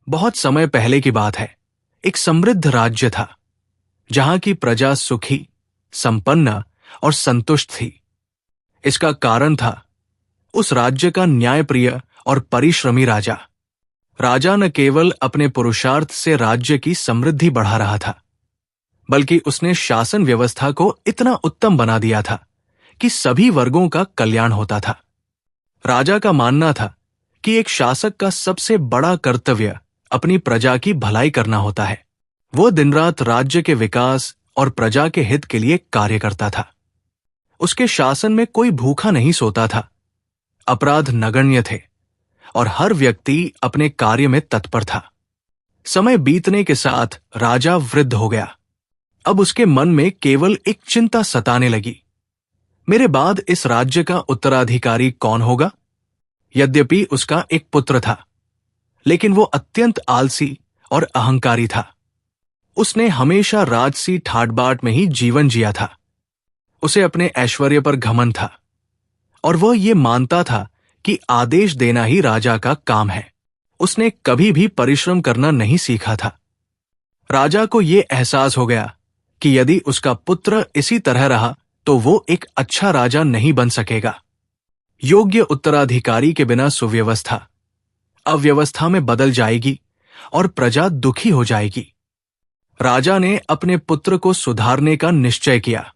बहुत समय पहले की बात है। एक समृद्ध राज्य था जहां की प्रजा सुखी, संपन्न और संतुष्ट थी। इसका कारण था उस राज्य का न्यायप्रिय और परिश्रमी राजा। राजा न केवल अपने पुरुषार्थ से राज्य की समृद्धि बढ़ा रहा था, बल्कि उसने शासन व्यवस्था को इतना उत्तम बना दिया था कि सभी वर्गों का कल्याण होता था। राजा का मानना था कि एक शासक का सबसे बड़ा कर्तव्य अपनी प्रजा की भलाई करना होता है। वो दिन रात राज्य के विकास और प्रजा के हित के लिए कार्य करता था। उसके शासन में कोई भूखा नहीं सोता था, अपराध नगण्य थे और हर व्यक्ति अपने कार्य में तत्पर था। समय बीतने के साथ राजा वृद्ध हो गया। अब उसके मन में केवल एक चिंता सताने लगी, मेरे बाद इस राज्य का उत्तराधिकारी कौन होगा? यद्यपि उसका एक पुत्र था, लेकिन वो अत्यंत आलसी और अहंकारी था। उसने हमेशा राजसी ठाट-बाट में ही जीवन जिया था। उसे अपने ऐश्वर्य पर घमंड था और वह ये मानता था कि आदेश देना ही राजा का काम है। उसने कभी भी परिश्रम करना नहीं सीखा था। राजा को ये एहसास हो गया कि यदि उसका पुत्र इसी तरह रहा तो वो एक अच्छा राजा नहीं बन सकेगा। योग्य उत्तराधिकारी के बिना सुव्यवस्था अव्यवस्था में बदल जाएगी और प्रजा दुखी हो जाएगी। राजा ने अपने पुत्र को सुधारने का निश्चय किया।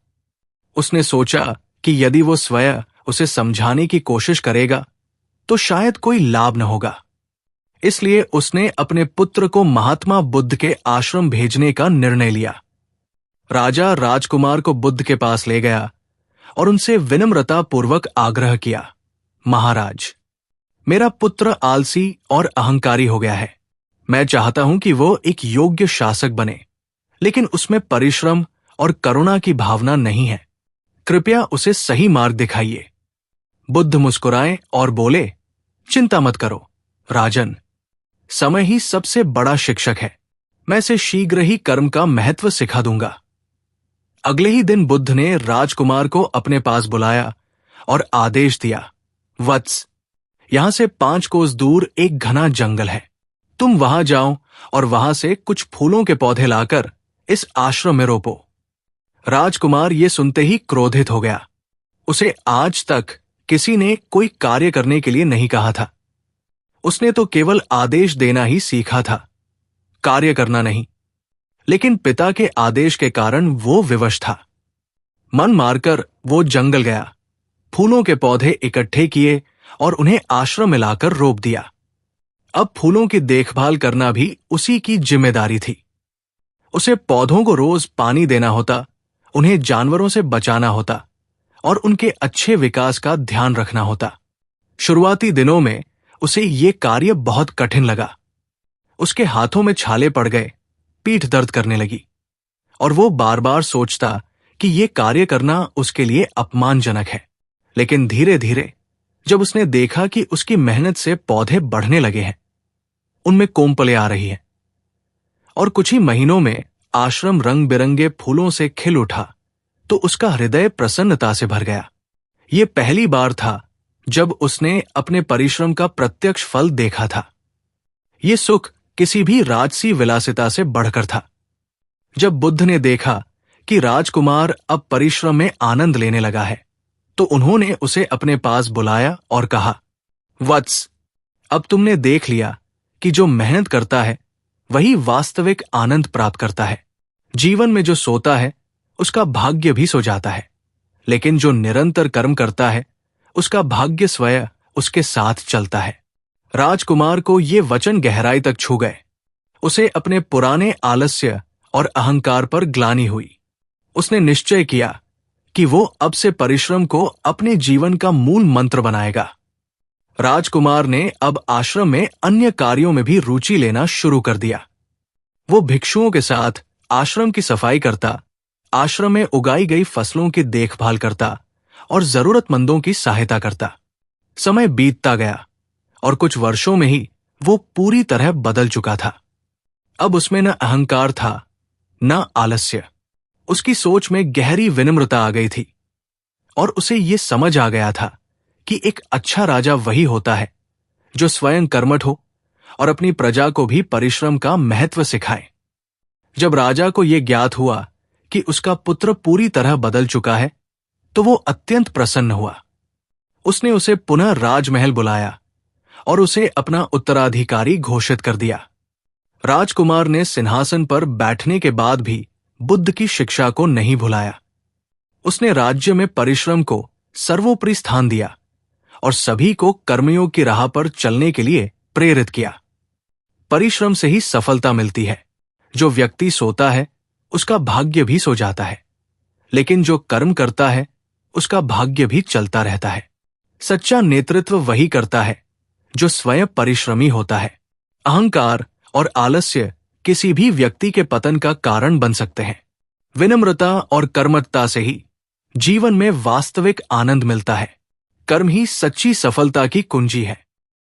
उसने सोचा कि यदि वो स्वयं उसे समझाने की कोशिश करेगा तो शायद कोई लाभ न होगा। इसलिए उसने अपने पुत्र को महात्मा बुद्ध के आश्रम भेजने का निर्णय लिया। राजा राजकुमार को बुद्ध के पास ले गया और उनसे विनम्रता पूर्वक आग्रह किया, महाराज, मेरा पुत्र आलसी और अहंकारी हो गया है। मैं चाहता हूं कि वो एक योग्य शासक बने, लेकिन उसमें परिश्रम और करुणा की भावना नहीं है। कृपया उसे सही मार्ग दिखाइए। बुद्ध मुस्कुराए और बोले, चिंता मत करो राजन, समय ही सबसे बड़ा शिक्षक है। मैं इसे शीघ्र ही कर्म का महत्व सिखा दूंगा। अगले ही दिन बुद्ध ने राजकुमार को अपने पास बुलाया और आदेश दिया, वत्स, यहां से 5 कोस दूर एक घना जंगल है। तुम वहां जाओ और वहां से कुछ फूलों के पौधे लाकर इस आश्रम में रोपो। राजकुमार ये सुनते ही क्रोधित हो गया। उसे आज तक किसी ने कोई कार्य करने के लिए नहीं कहा था। उसने तो केवल आदेश देना ही सीखा था, कार्य करना नहीं। लेकिन पिता के आदेश के कारण वो विवश था। मन मारकर वो जंगल गया, फूलों के पौधे इकट्ठे किए और उन्हें आश्रम में लाकर रोप दिया। अब फूलों की देखभाल करना भी उसी की जिम्मेदारी थी। उसे पौधों को रोज पानी देना होता, उन्हें जानवरों से बचाना होता और उनके अच्छे विकास का ध्यान रखना होता। शुरुआती दिनों में उसे ये कार्य बहुत कठिन लगा। उसके हाथों में छाले पड़ गए, पीठ दर्द करने लगी और वो बार बार सोचता कि ये कार्य करना उसके लिए अपमानजनक है। लेकिन धीरे धीरे जब उसने देखा कि उसकी मेहनत से पौधे बढ़ने लगे हैं, उनमें कोमपले आ रही हैं और कुछ ही महीनों में आश्रम रंग बिरंगे फूलों से खिल उठा, तो उसका हृदय प्रसन्नता से भर गया। ये पहली बार था जब उसने अपने परिश्रम का प्रत्यक्ष फल देखा था। ये सुख किसी भी राजसी विलासिता से बढ़कर था। जब बुद्ध ने देखा कि राजकुमार अब परिश्रम में आनंद लेने लगा है, तो उन्होंने उसे अपने पास बुलाया और कहा, वत्स, अब तुमने देख लिया कि जो मेहनत करता है वही वास्तविक आनंद प्राप्त करता है। जीवन में जो सोता है उसका भाग्य भी सो जाता है, लेकिन जो निरंतर कर्म करता है उसका भाग्य स्वयं उसके साथ चलता है। राजकुमार को ये वचन गहराई तक छू गए। उसे अपने पुराने आलस्य और अहंकार पर ग्लानि हुई। उसने निश्चय किया कि वो अब से परिश्रम को अपने जीवन का मूल मंत्र बनाएगा। राजकुमार ने अब आश्रम में अन्य कार्यों में भी रुचि लेना शुरू कर दिया। वो भिक्षुओं के साथ आश्रम की सफाई करता, आश्रम में उगाई गई फसलों की देखभाल करता और जरूरतमंदों की सहायता करता। समय बीतता गया और कुछ वर्षों में ही वो पूरी तरह बदल चुका था। अब उसमें न अहंकार था, न आलस्य। उसकी सोच में गहरी विनम्रता आ गई थी और उसे ये समझ आ गया था कि एक अच्छा राजा वही होता है जो स्वयं कर्मठ हो और अपनी प्रजा को भी परिश्रम का महत्व सिखाए। जब राजा को यह ज्ञात हुआ कि उसका पुत्र पूरी तरह बदल चुका है, तो वो अत्यंत प्रसन्न हुआ। उसने उसे पुनः राजमहल बुलाया और उसे अपना उत्तराधिकारी घोषित कर दिया। राजकुमार ने सिंहासन पर बैठने के बाद भी बुद्ध की शिक्षा को नहीं भुलाया। उसने राज्य में परिश्रम को सर्वोपरि स्थान दिया और सभी को कर्मयोग की राह पर चलने के लिए प्रेरित किया। परिश्रम से ही सफलता मिलती है। जो व्यक्ति सोता है उसका भाग्य भी सो जाता है, लेकिन जो कर्म करता है उसका भाग्य भी चलता रहता है। सच्चा नेतृत्व वही करता है जो स्वयं परिश्रमी होता है। अहंकार और आलस्य किसी भी व्यक्ति के पतन का कारण बन सकते हैं। विनम्रता और कर्मठता से ही जीवन में वास्तविक आनंद मिलता है। कर्म ही सच्ची सफलता की कुंजी है।